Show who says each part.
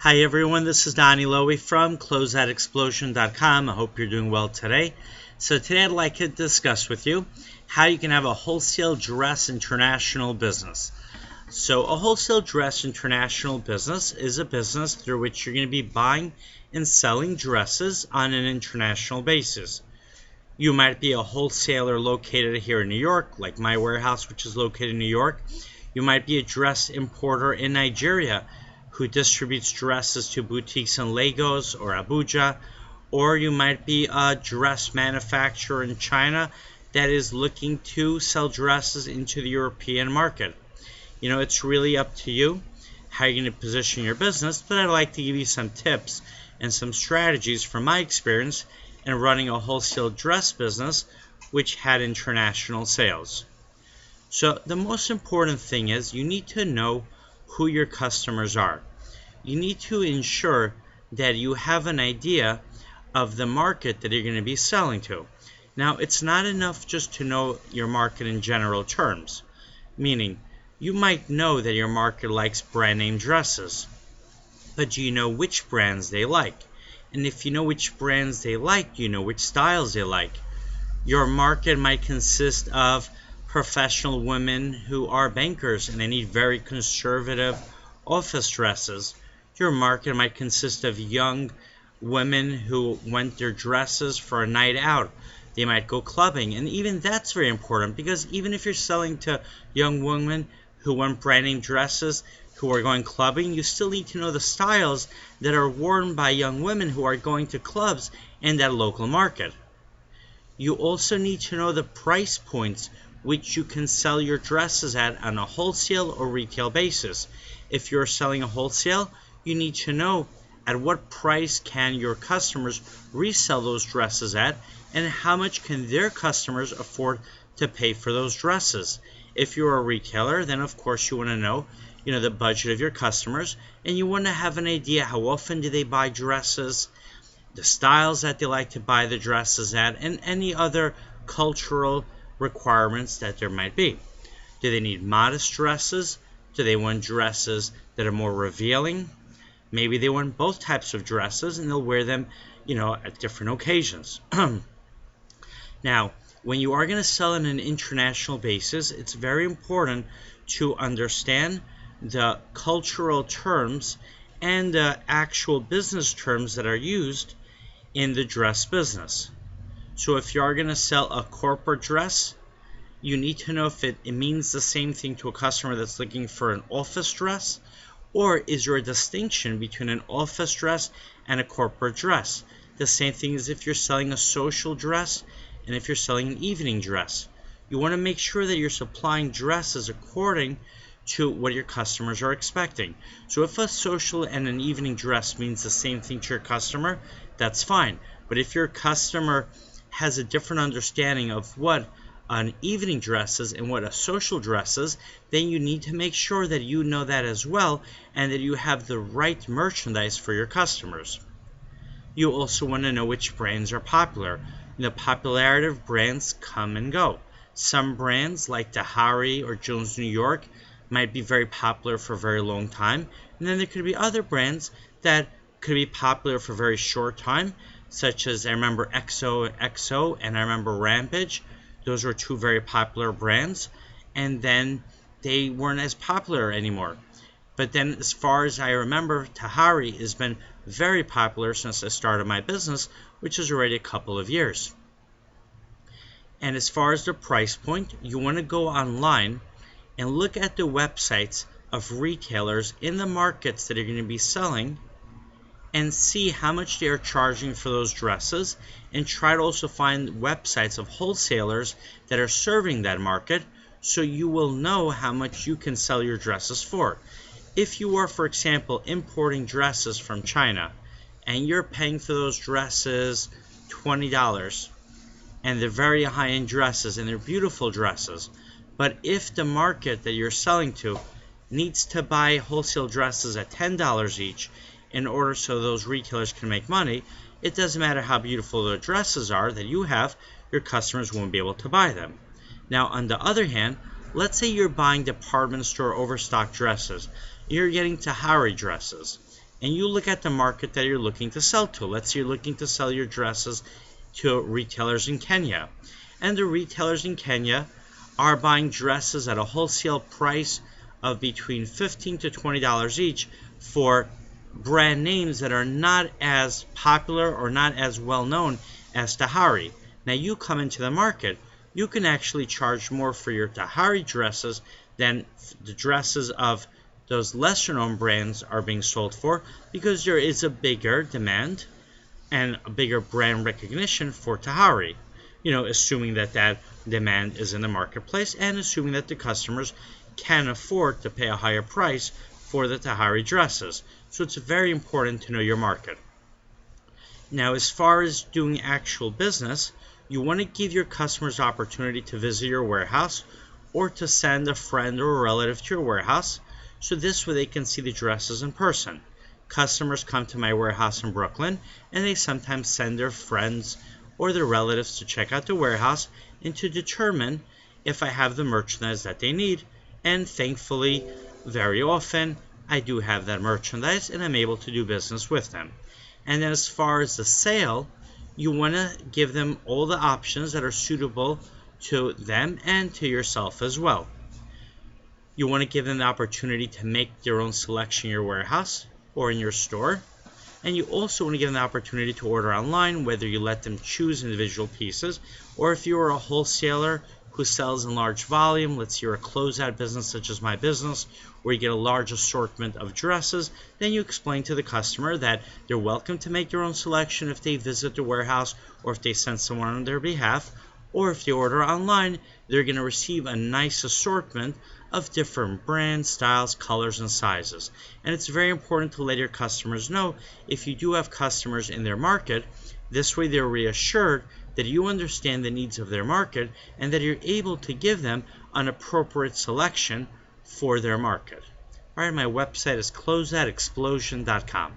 Speaker 1: Hi everyone, this is Donny Lowy from Closeoutexplosion.com. I hope you're doing well today. So today I'd like to discuss with you how you can have a wholesale dress international business. So a wholesale dress international business is a business through which you're going to be buying and selling dresses on an international basis. You might be a wholesaler located here in New York, like my warehouse, which is located in New York. You might be a dress importer in Nigeria who distributes dresses to boutiques in Lagos or Abuja, or you might be a dress manufacturer in China that is looking to sell dresses into the European market. You know, it's really up to you how you're going to position your business, but I'd like to give you some tips and some strategies from my experience in running a wholesale dress business which had international sales. So the most important thing is you need to know who your customers are. You need to ensure that you have an idea of the market that you're going to be selling to. Now, it's not enough just to know your market in general terms, meaning you might know that your market likes brand name dresses, but do you know which brands they like? And if you know which brands they like, you know which styles they like. Your market might consist of professional women who are bankers and they need very conservative office dresses. Your market might consist of young women who want their dresses for a night out. They might go clubbing, and even that's very important because even if you're selling to young women who want brand name dresses who are going clubbing, you still need to know the styles that are worn by young women who are going to clubs in that local market. You also need to know the price points which you can sell your dresses at on a wholesale or retail basis. If you're selling a wholesale, you need to know at what price can your customers resell those dresses at and how much can their customers afford to pay for those dresses. If you're a retailer, then of course you want to know, the budget of your customers, and you want to have an idea how often do they buy dresses, the styles that they like to buy the dresses at, and any other cultural requirements that there might be. Do they need modest dresses? Do they want dresses that are more revealing? Maybe they want both types of dresses and they'll wear them, at different occasions. Now, when you are going to sell on an international basis, it's very important to understand the cultural terms and the actual business terms that are used in the dress business. So if you are going to sell a corporate dress, you need to know if it means the same thing to a customer that's looking for an office dress, or is there a distinction between an office dress and a corporate dress? The same thing as if you're selling a social dress and if you're selling an evening dress. You want to make sure that you're supplying dresses according to what your customers are expecting. So if a social and an evening dress means the same thing to your customer, that's fine. But if your customer has a different understanding of what an evening dress is and what a social dress is, then you need to make sure that you know that as well and that you have the right merchandise for your customers. You also want to know which brands are popular. The popularity of brands come and go. Some brands like Tahari or Jones New York might be very popular for a very long time, and then there could be other brands that could be popular for a very short time, such as I remember XO and I remember Rampage. Those were two very popular brands, and then they weren't as popular anymore. But then as far as I remember, Tahari has been very popular since I started my business, which is already a couple of years. And as far as the price point, you want to go online and look at the websites of retailers in the markets that are going to be selling and see how much they are charging for those dresses, and try to also find websites of wholesalers that are serving that market so you will know how much you can sell your dresses for. If you are, for example, importing dresses from China and you're paying for those dresses $20 and they're very high-end dresses and they're beautiful dresses, but if the market that you're selling to needs to buy wholesale dresses at $10 each in order so those retailers can make money, it doesn't matter how beautiful the dresses are that you have, your customers won't be able to buy them. Now, on the other hand, let's say you're buying department store overstock dresses. You're getting Tahari dresses, and you look at the market that you're looking to sell to. Let's say you're looking to sell your dresses to retailers in Kenya, and the retailers in Kenya are buying dresses at a wholesale price of between $15 to $20 each for brand names that are not as popular or not as well known as Tahari. Now you come into the market, you can actually charge more for your Tahari dresses than the dresses of those lesser known brands are being sold for, because there is a bigger demand and a bigger brand recognition for Tahari. Assuming that that demand is in the marketplace and assuming that the customers can afford to pay a higher price for the Tahari dresses. So it's very important to know your market. Now, as far as doing actual business, you want to give your customers the opportunity to visit your warehouse or to send a friend or a relative to your warehouse, so this way they can see the dresses in person. Customers come to my warehouse in Brooklyn, and they sometimes send their friends or their relatives to check out the warehouse and to determine if I have the merchandise that they need. And thankfully, very often, I do have that merchandise and I'm able to do business with them. And then as far as the sale, you want to give them all the options that are suitable to them and to yourself as well. You want to give them the opportunity to make their own selection in your warehouse or in your store. And you also want to give them the opportunity to order online, whether you let them choose individual pieces, or if you are a wholesaler who sells in large volume, let's say you're a closeout business such as my business, where you get a large assortment of dresses, then you explain to the customer that they're welcome to make their own selection if they visit the warehouse or if they send someone on their behalf, or if they order online, they're going to receive a nice assortment of different brands, styles, colors, and sizes. And it's very important to let your customers know if you do have customers in their market. This way they're reassured that you understand the needs of their market and that you're able to give them an appropriate selection for their market. All right, my website is closeoutexplosion.com.